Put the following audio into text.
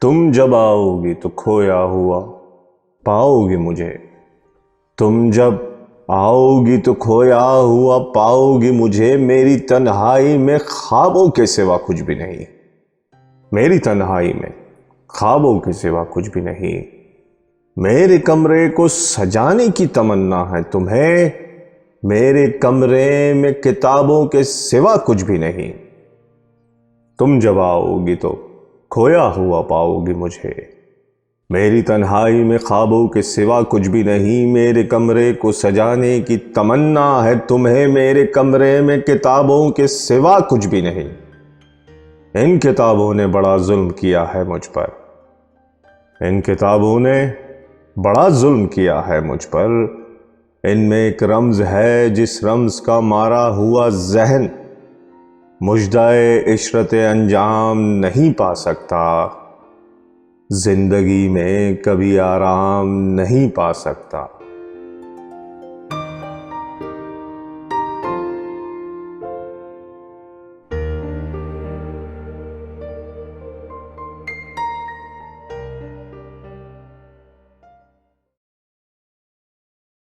तुम जब आओगी तो खोया हुआ पाओगी मुझे। तुम जब आओगी तो खोया हुआ पाओगी मुझे। मेरी तन्हाई में ख्वाबों के सिवा कुछ भी नहीं। मेरी तन्हाई में ख्वाबों के सिवा कुछ भी नहीं। मेरे कमरे को सजाने की तमन्ना है तुम्हें। मेरे कमरे में किताबों के सिवा कुछ भी नहीं। तुम जब आओगी तो खोया हुआ पाओगी मुझे। मेरी तन्हाई में ख्वाबों के सिवा कुछ भी नहीं। मेरे कमरे को सजाने की तमन्ना है तुम्हें। मेरे कमरे में किताबों के सिवा कुछ भी नहीं। इन किताबों ने बड़ा जुल्म किया है मुझ पर। इन किताबों ने बड़ा जुल्म किया है मुझ पर। इनमें एक रम्ज है जिस रम्ज का मारा हुआ जहन मुजदाए इशरत अंजाम नहीं पा सकता। जिंदगी में कभी आराम नहीं पा सकता।